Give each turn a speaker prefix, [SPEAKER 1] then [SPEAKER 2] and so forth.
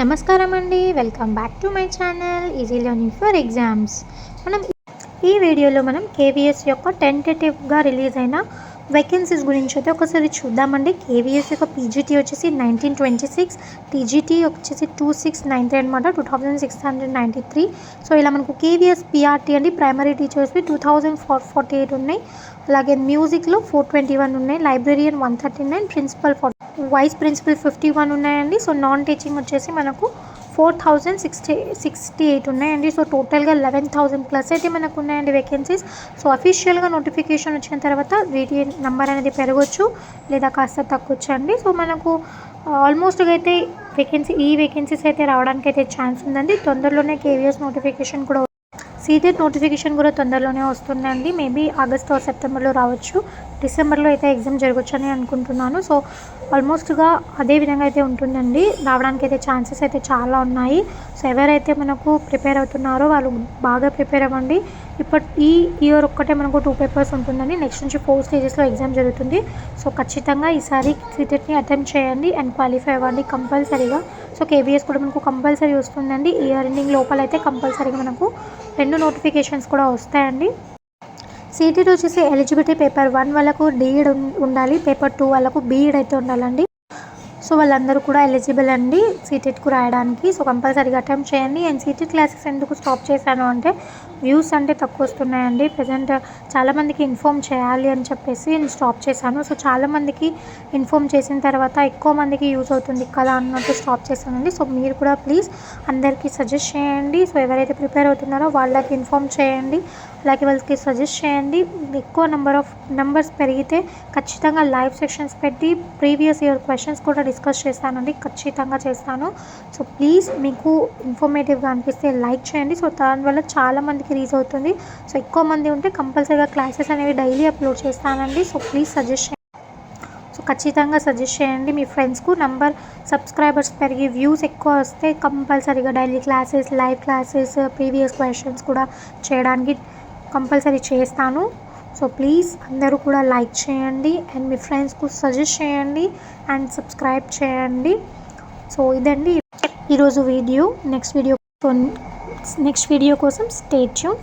[SPEAKER 1] నమస్కారం అండి, welcome back to my channel easy learning for exams. మనం ఈ వీడియోలో కేవీఎస్ యొక్క టెంటేటివ్గా రిలీజ్ అయిన వేకెన్సీస్ గురించి అయితే ఒకసారి చూద్దామండి. కేవీఎస్ యొక్క పీజీటీ వచ్చేసి 1926, టీజీటీ వచ్చేసి 2693 అనమాట, 2693. సో ఇలా మనకు కేవీఎస్ పీఆర్టీ అండి, ప్రైమరీ టీచర్స్వి 2448 ఉన్నాయి. అలాగే మ్యూజిక్లో 421 ఉన్నాయి, లైబ్రరీయన్ 139, ప్రిన్సిపల్ వైస్ ప్రిన్సిపల్ 51 ఉన్నాయండి. సో నాన్ టీచింగ్ వచ్చేసి మనకు 4068 ఉన్నాయండి. సో టోటల్గా 11,000 ప్లస్ అయితే మనకు ఉన్నాయండి వేకెన్సీస్. సో అఫీషియల్గా నోటిఫికేషన్ వచ్చిన తర్వాత వీటి నెంబర్ అనేది పెరగవచ్చు లేదా కాస్త తగ్గొచ్చు అండి. సో మనకు ఆల్మోస్ట్గా అయితే వేకెన్సీస్ అయితే రావడానికి అయితే ఛాన్స్ ఉందండి. తొందరలోనే కేవీఎస్ నోటిఫికేషన్ కూడా, సీటెట్ నోటిఫికేషన్ కూడా తొందరలోనే వస్తుందండి. మేబీ ఆగస్ట్ ఆర్ సెప్టెంబర్లో రావచ్చు, డిసెంబర్లో అయితే ఎగ్జామ్ జరగవచ్చు అని అనుకుంటున్నాను. సో ఆల్మోస్ట్గా అదే విధంగా అయితే ఉంటుందండి, రావడానికి అయితే ఛాన్సెస్ అయితే చాలా ఉన్నాయి. సో ఎవరైతే మనకు ప్రిపేర్ అవుతున్నారో వాళ్ళు బాగా ప్రిపేర్ అవ్వండి. ఈ ఇయర్ ఒక్కటే మనకు 2 పేపర్స్ ఉంటుందండి, నెక్స్ట్ నుంచి 4 స్టేజెస్లో ఎగ్జామ్ జరుగుతుంది. సో ఖచ్చితంగా ఈసారి సీటెట్ని అటెంప్ట్ చేయండి అండ్ క్వాలిఫై అవ్వండి కంపల్సరీగా. సో కేవీఎస్ కూడా మనకు కంపల్సరీ వస్తుందండి, ఇయర్ ఎండింగ్ లోపల అయితే కంపల్సరీగా మనకు 2 నోటిఫికేషన్స్ కూడా వస్తాయండి. సీటెట్ వచ్చేసి ఎలిజిబిలిటీ పేపర్ 1 వాళ్ళకు డీఈడ్ ఉండాలి, పేపర్ 2 వాళ్ళకు బీఈడ్ అయితే ఉండాలండి. సో వాళ్ళందరూ కూడా ఎలిజిబుల్ అండి సీటెట్కు రాయడానికి. సో కంపల్సరీగా అటెంప్ట్ చేయండి. అండ్ సీటెట్ క్లాసెస్ ఎందుకు స్టాప్ చేశాను అంటే వ్యూస్ అంటే తక్కువ వస్తున్నాయండి. ప్రజెంట్ చాలామందికి ఇన్ఫామ్ చేయాలి అని చెప్పేసి నేను స్టాప్ చేశాను. సో చాలామందికి ఇన్ఫామ్ చేసిన తర్వాత ఎక్కువ మందికి యూజ్ అవుతుంది కదా అన్నట్టు స్టాప్ చేశానండి. సో మీరు కూడా ప్లీజ్ అందరికీ సజెస్ట్ చేయండి. సో ఎవరైతే ప్రిపేర్ అవుతున్నారో వాళ్ళకి ఇన్ఫామ్ చేయండి, అలాగే వాళ్ళకి సజెస్ట్ చేయండి. ఎక్కువ నెంబర్స్ పెరిగితే ఖచ్చితంగా లైవ్ సెక్షన్స్ పెట్టి ప్రీవియస్ ఇయర్ క్వశ్చన్స్ కూడా డిస్కస్ చేస్తానండి, ఖచ్చితంగా చేస్తాను. సో ప్లీజ్ మీకు ఇన్ఫర్మేటివ్గా అనిపిస్తే లైక్ చేయండి. సో దానివల్ల చాలామందికి రీచ్ అవుతుంది. సో ఎక్కువ మంది ఉంటే కంపల్సరీగా క్లాసెస్ అనేవి డైలీ అప్లోడ్ చేస్తానండి. సో ప్లీజ్ సజెస్ట్ చేయండి. సో ఖచ్చితంగా సజెస్ట్ చేయండి మీ ఫ్రెండ్స్కు. సబ్స్క్రైబర్స్ పెరిగి వ్యూస్ ఎక్కువ వస్తే కంపల్సరీగా daily classes, live classes, previous questions కూడా చేయడానికి కంపల్సరీ చేస్తాను. సో ప్లీజ్ అందరూ కూడా లైక్ చేయండి అండ్ మీ ఫ్రెండ్స్కు సజెస్ట్ చేయండి అండ్ సబ్స్క్రైబ్ చేయండి. సో ఇదండి ఈరోజు వీడియో. నెక్స్ట్ వీడియో కోసం స్టే ట్యూన్.